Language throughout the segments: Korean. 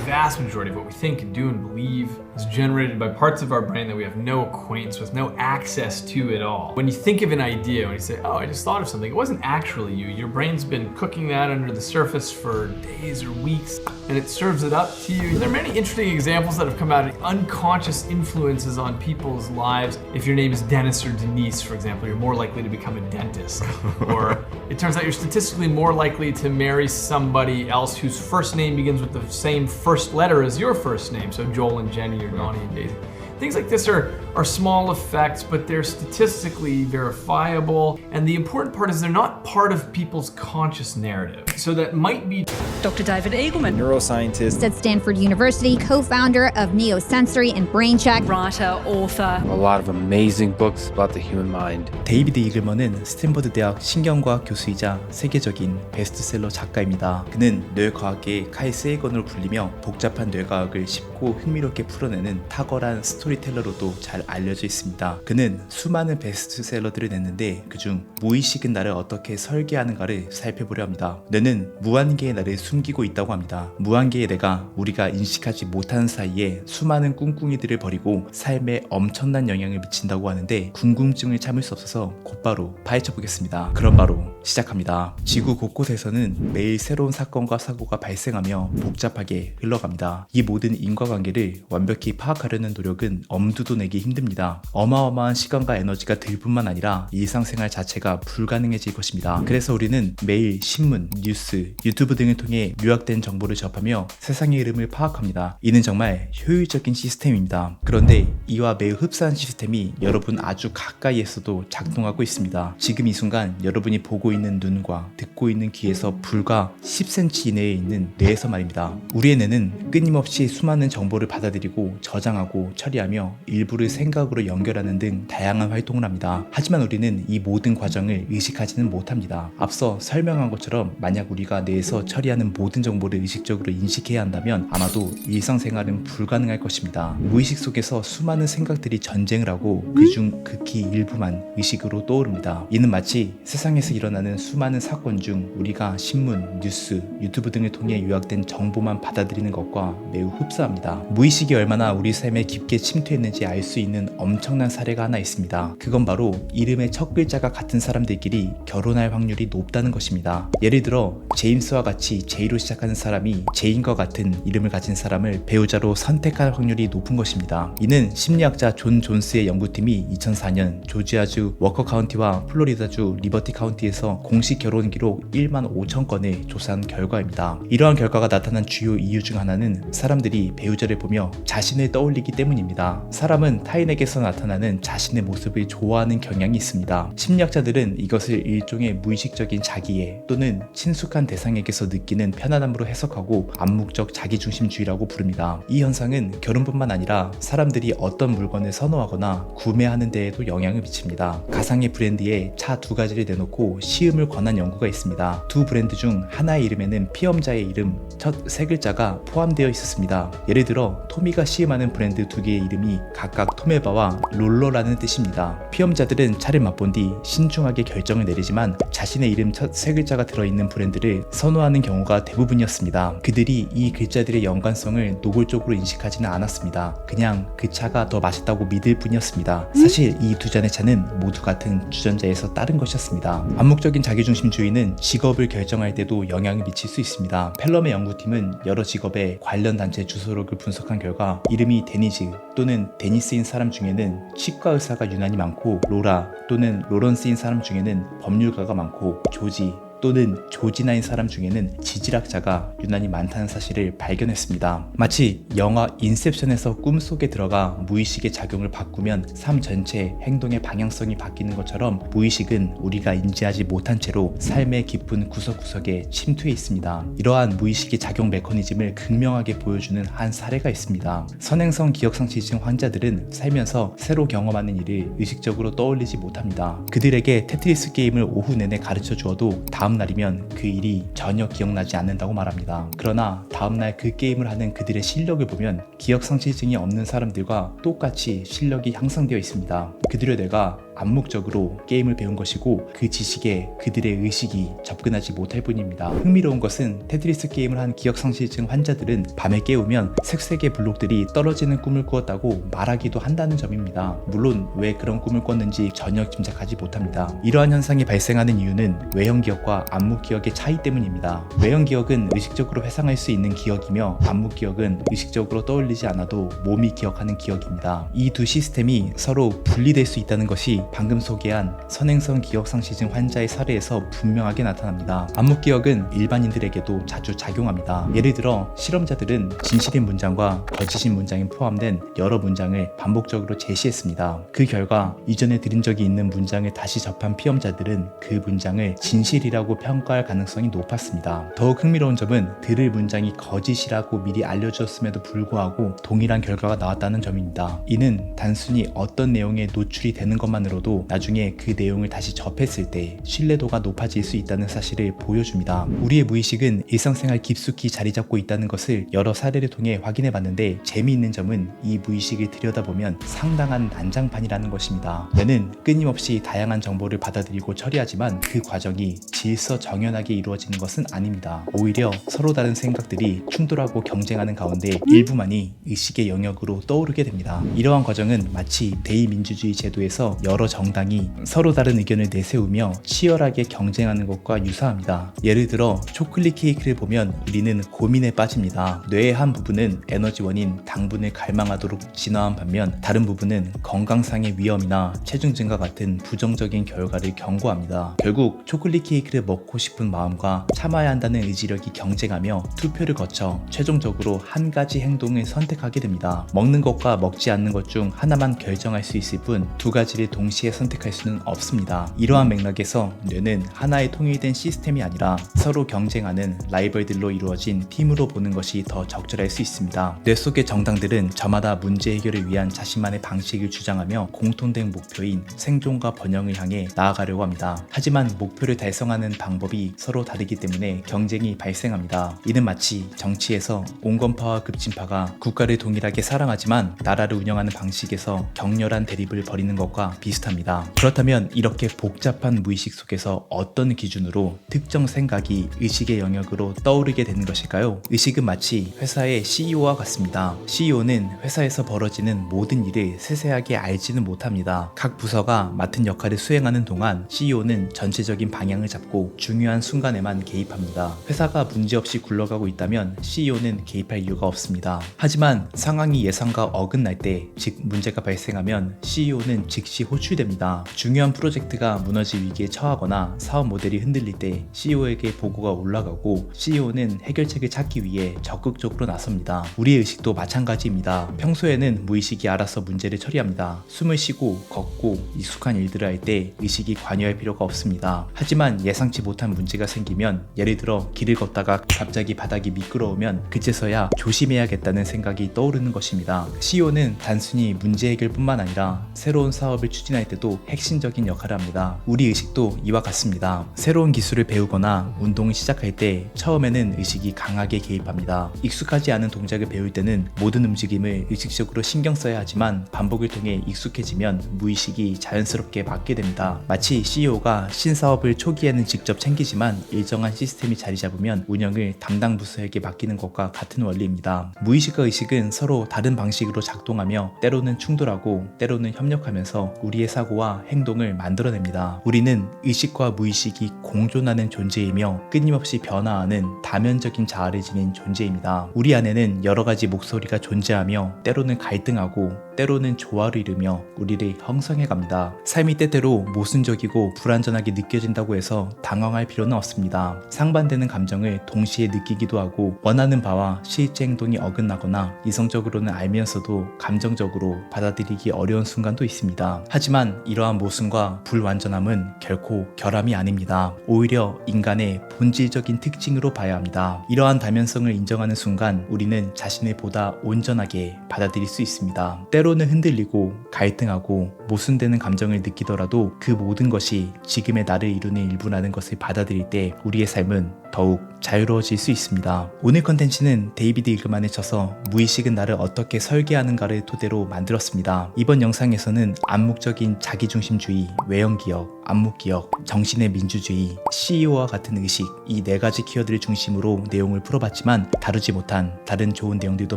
vast majority of what we think and do and believe is generated by parts of our brain that we have no acquaintance with, no access to at all. When you think of an idea, when you say, oh, I just thought of something, it wasn't actually you. Your brain's been cooking that under the surface for days or weeks, and it serves it up to you. There are many interesting examples that have come out of unconscious influences on people's lives. If your name is Dennis or Denise, for example, you're more likely to become a dentist. Or it turns out you're statistically more likely to marry somebody else whose first name begins with the same first letter as your first name. So Joel and Jenny or Donnie and Daisy. Things like this are small effects, but they're statistically verifiable. And the important part is they're not part of people's conscious narrative. So that might be Dr. David Eagleman, neuroscientist at Stanford University, co-founder of Neosensory and BrainCheck, writer, author. a lot of amazing books about the human mind. 데이비드 이글먼은 스탠퍼드 대학 신경과학 교수이자 세계적인 베스트셀러 작가입니다. 그는 뇌과학계의 카이 세이건으로 불리며 복잡한 뇌과학을 쉽고 흥미롭게 풀어내는 탁월한 스토리텔러로도 잘 알려져 있습니다. 그는 수많은 베스트셀러들을 냈는데 그중 무의식은 나를 어떻게 설계하는가를 살펴보려 합니다. 뇌는 무한계의 나를 숨기고 있다고 합니다. 무한계의 내가 우리가 인식하지 못하는 사이에 수많은 꿍꿍이들을 버리고 삶에 엄청난 영향을 미친다고 하는데 궁금증을 참을 수 없어서 곧바로 파헤쳐 보겠습니다. 그럼 바로 시작합니다. 지구 곳곳에서는 매일 새로운 사건과 사고가 발생하며 복잡하게 흘러갑니다. 이 모든 인과관계를 완벽히 파악하려는 노력은 엄두도 내기 힘듭니다. 어마어마한 시간과 에너지가 들 뿐만 아니라 일상생활 자체가 불가능해질 것입니다. 그래서 우리는 매일 신문, 뉴스, 유튜브 등을 통해 요약된 정보를 접하며 세상의 흐름을 파악합니다. 이는 정말 효율적인 시스템입니다. 그런데 이와 매우 흡사한 시스템이 여러분 아주 가까이에서도 작동하고 있습니다. 지금 이 순간 여러분이 보고 있는 눈과 듣고 있는 귀에서 불과 10cm 이내에 있는 뇌에서 말입니다. 우리의 뇌는 끊임없이 수많은 정보를 받아들이고 저장하고 처리하며 일부를 생각으로 연결하는 등 다양한 활동을 합니다. 하지만 우리는 이 모든 과정을 의식하지는 못합니다. 앞서 설명한 것처럼 만약 우리가 뇌에서 처리하는 모든 정보를 의식적으로 인식해야 한다면 아마도 일상생활은 불가능할 것입니다. 무의식 속에서 수많은 생각들이 전쟁을 하고 그중 극히 일부만 의식으로 떠오릅니다. 이는 마치 세상에서 일어나는 수많은 사건 중 우리가 신문, 뉴스, 유튜브 등을 통해 요약된 정보만 받아들이는 것과 매우 흡사합니다. 무의식이 얼마나 우리 삶에 깊게 침투했는지 알 수 있는 엄청난 사례가 하나 있습니다. 그건 바로 이름의 첫 글자가 같은 사람들끼리 결혼할 확률이 높다는 것입니다. 예를 들어 제임스와 같이 J로 시작하는 사람이 제인과 같은 이름을 가진 사람을 배우자로 선택할 확률이 높은 것입니다. 이는 심리학자 존 존스의 연구팀이 2004년 조지아주 워커 카운티와 플로리다주 리버티 카운티에서 공식 결혼 기록 1만 5천 건을 조사한 결과입니다. 이러한 결과가 나타난 주요 이유 중 하나는 사람들이 배우자를 보며 자신을 떠올리기 때문입니다. 사람은 타인에게서 나타나는 자신의 모습을 좋아하는 경향이 있습니다. 심리학자들은 이것을 일종의 무의식적인 자기애 또는 친숙한 대상에게서 느끼는 편안함으로 해석하고 암묵적 자기중심주의라고 부릅니다. 이 현상은 결혼뿐만 아니라 사람들이 어떤 물건을 선호하거나 구매하는 데에도 영향을 미칩니다. 가상의 브랜드에 차 두 가지를 내놓고 시음을 권한 연구가 있습니다. 두 브랜드 중 하나의 이름에는 피험자의 이름 첫 세 글자가 포함되어 있었습니다. 예를 들어 토미가 시음하는 브랜드 두 개의 이름이 각각 토메바와 롤러라는 뜻입니다. 피험자들은 차를 맛본 뒤 신중하게 결정을 내리지만 자신의 이름 첫 세 글자가 들어있는 브랜드를 선호하는 경우가 대부분이었습니다. 그들이 이 글자들의 연관성을 노골적으로 인식하지는 않았습니다. 그냥 그 차가 더 맛있다고 믿을 뿐이었습니다. 사실 이 두 잔의 차는 모두 같은 주전자에서 따른 것이었습니다. 암묵적인 자기중심주의는 직업을 결정할 때도 영향을 미칠 수 있습니다. 펠럼의 연구팀은 여러 직업의 관련 단체 주소록을 분석한 결과 이름이 데니즈 또는 데니스인 사람 중에는 치과 의사가 유난히 많고 로라 또는 로런스인 사람 중에는 법률가가 많고 조지 또는 조지나인 사람 중에는 지질학자가 유난히 많다는 사실을 발견했습니다. 마치 영화 인셉션에서 꿈속에 들어가 무의식의 작용을 바꾸면 삶 전체의 행동의 방향성이 바뀌는 것처럼 무의식은 우리가 인지하지 못한 채로 삶의 깊은 구석구석에 침투해 있습니다. 이러한 무의식의 작용 메커니즘을 극명하게 보여주는 한 사례가 있습니다. 선행성 기억상실증 환자들은 살면서 새로 경험하는 일을 의식적으로 떠올리지 못합니다. 그들에게 테트리스 게임을 오후 내내 가르쳐 주어도 다음 날이면 그 일이 전혀 기억나지 않는다고 말합니다. 그러나 다음날 그 게임을 하는 그들의 실력을 보면 기억상실증이 없는 사람들과 똑같이 실력이 향상되어 있습니다. 그들의 뇌가 암묵적으로 게임을 배운 것이고 그 지식에 그들의 의식이 접근하지 못할 뿐입니다. 흥미로운 것은 테트리스 게임을 한 기억상실증 환자들은 밤에 깨우면 색색의 블록들이 떨어지는 꿈을 꾸었다고 말하기도 한다는 점입니다. 물론 왜 그런 꿈을 꿨는지 전혀 짐작하지 못합니다. 이러한 현상이 발생하는 이유는 외형기억과 암묵기억의 차이 때문입니다. 외형기억은 의식적으로 회상할 수 있는 기억이며 암묵기억은 의식적으로 떠올리지 않아도 몸이 기억하는 기억입니다. 이 두 시스템이 서로 분리될 수 있다는 것이 방금 소개한 선행성 기억상실증 환자의 사례에서 분명하게 나타납니다. 암묵기억은 일반인들에게도 자주 작용합니다. 예를 들어 실험자들은 진실인 문장과 거짓인 문장이 포함된 여러 문장을 반복적으로 제시했습니다. 그 결과 이전에 들은 적이 있는 문장을 다시 접한 피험자들은 그 문장을 진실이라고 평가할 가능성이 높았습니다. 더욱 흥미로운 점은 들을 문장이 거짓이라고 미리 알려주었음에도 불구하고 동일한 결과가 나왔다는 점입니다. 이는 단순히 어떤 내용에 노출이 되는 것만으로도 나중에 그 내용을 다시 접했을 때 신뢰도가 높아질 수 있다는 사실을 보여줍니다. 우리의 무의식은 일상생활 깊숙이 자리 잡고 있다는 것을 여러 사례를 통해 확인해 봤는데 재미있는 점은 이 무의식을 들여다보면 상당한 난장판이라는 것입니다. 뇌는 끊임없이 다양한 정보를 받아들이고 처리하지만 그 과정이 질서정연하게 이루어지는 것은 아닙니다. 오히려 서로 다른 생각들이 충돌하고 경쟁하는 가운데 일부만이 의식의 영역으로 떠오르게 됩니다. 이러한 과정은 마치 대의민주주의 제도에서 여러 정당이 서로 다른 의견을 내세우며 치열하게 경쟁하는 것과 유사합니다. 예를 들어 초콜릿 케이크를 보면 우리는 고민에 빠집니다. 뇌의 한 부분은 에너지원인 당분을 갈망하도록 진화한 반면 다른 부분은 건강상의 위험이나 체중 증가 같은 부정적인 결과를 경고합니다. 결국 초콜릿 케이크를 먹고 싶은 마음과 참아야 한다는 의지력이 경쟁하며 투표를 거쳐 최종적으로 한 가지 행동을 선택하게 됩니다. 먹는 것과 먹지 않는 것 중 하나만 결정할 수 있을 뿐 두 가지를 동시에 선택할 수는 없습니다. 이러한 맥락에서 뇌는 하나의 통일된 시스템이 아니라 서로 경쟁하는 라이벌들로 이루어진 팀으로 보는 것이 더 적절할 수 있습니다. 뇌 속의 정당들은 저마다 문제 해결을 위한 자신만의 방식을 주장하며 공통된 목표인 생존과 번영을 향해 나아가려고 합니다. 하지만 목표를 달성하는 방법이 서로 다르기 때문에 경쟁이 발생합니다. 이는 마치 정치에서 온건파와 급진파가 국가를 동일하게 사랑하지만 나라를 운영하는 방식에서 격렬한 대립을 벌이는 것과 비슷합니다. 그렇다면 이렇게 복잡한 무의식 속에서 어떤 기준으로 특정 생각이 의식의 영역으로 떠오르게 되는 것일까요? 의식은 마치 회사의 CEO와 같습니다. CEO는 회사에서 벌어지는 모든 일을 세세하게 알지는 못합니다. 각 부서가 맡은 역할을 수행하는 동안 CEO는 전체적인 방향을 잡고 중요한 순간에만 개입합니다. 회사가 문제없이 굴러가고 있다면 CEO는 개입할 이유가 없습니다. 하지만 상황이 예상과 어긋날 때, 즉 문제가 발생하면 CEO는 즉시 호출됩니다. 중요한 프로젝트가 무너질 위기에 처하거나 사업 모델이 흔들릴 때 CEO에게 보고가 올라가고 CEO는 해결책을 찾기 위해 적극적으로 나섭니다. 우리의 의식도 마찬가지입니다. 평소에는 무의식이 알아서 문제를 처리합니다. 숨을 쉬고 걷고 익숙한 일들을 할 때 의식이 관여할 필요가 없습니다. 하지만 예상치 못한 문제가 생기면, 예를 들어 길을 걷다가 갑자기 바닥이 미끄러우면 그제서야 조심해야겠다는 생각이 떠오르는 것입니다. CEO는 단순히 문제 해결뿐만 아니라 새로운 사업을 추진할 때도 핵심적인 역할을 합니다. 우리 의식도 이와 같습니다. 새로운 기술을 배우거나 운동을 시작할 때 처음에는 의식이 강하게 개입합니다. 익숙하지 않은 동작을 배울 때는 모든 움직임을 의식적으로 신경 써야 하지만 반복을 통해 익숙해지면 무의식이 자연스럽게 맡게 됩니다. 마치 CEO가 신사업을 초기에는 직접 챙기지만 일정한 시스템이 자리 잡으면 운영을 담당 부서에게 맡기는 것과 같은 원리입니다. 무의식과 의식은 서로 다른 방식으로 작동하며 때로는 충돌하고 때로는 협력하면서 우리의 사고와 행동을 만들어냅니다. 우리는 의식과 무의식이 공존하는 존재이며 끊임없이 변화하는 다면적인 자아를 지닌 존재입니다. 우리 안에는 여러 가지 목소리가 존재하며 때로는 갈등하고 때로는 조화를 이루며 우리를 형성해갑니다. 삶이 때때로 모순적이고 불완전하게 느껴진다고 해서 당황할 필요는 없습니다. 상반되는 감정을 동시에 느끼기도 하고 원하는 바와 실제 행동이 어긋나거나 이성적으로는 알면서도 감정적으로 받아들이기 어려운 순간도 있습니다. 하지만 이러한 모순과 불완전함은 결코 결함이 아닙니다. 오히려 인간의 본질적인 특징으로 봐야 합니다. 이러한 다면성을 인정하는 순간 우리는 자신을 보다 온전하게 받아들일 수 있습니다. 때로는 흔들리고 갈등하고 모순되는 감정을 느끼더라도 그 모든 것이 지금의 나를 이루는 일부라는 것을 받아들일 때 우리의 삶은 더욱 자유로워질 수 있습니다. 오늘 컨텐츠는 데이비드 일그만의 저서 무의식은 나를 어떻게 설계하는가를 토대로 만들었습니다. 이번 영상에서는 암묵적인 기본적인 자기중심주의, 외형기억, 안목기억, 정신의 민주주의, CEO와 같은 의식, 이 4가지 키워드를 중심으로 내용을 풀어봤지만 다루지 못한 다른 좋은 내용들도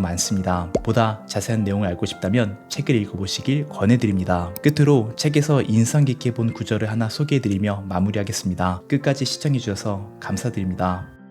많습니다. 보다 자세한 내용을 알고 싶다면 책을 읽어보시길 권해드립니다. 끝으로 책에서 인상 깊게 본 구절을 하나 소개해드리며 마무리하겠습니다. 끝까지 시청해주셔서 감사드립니다.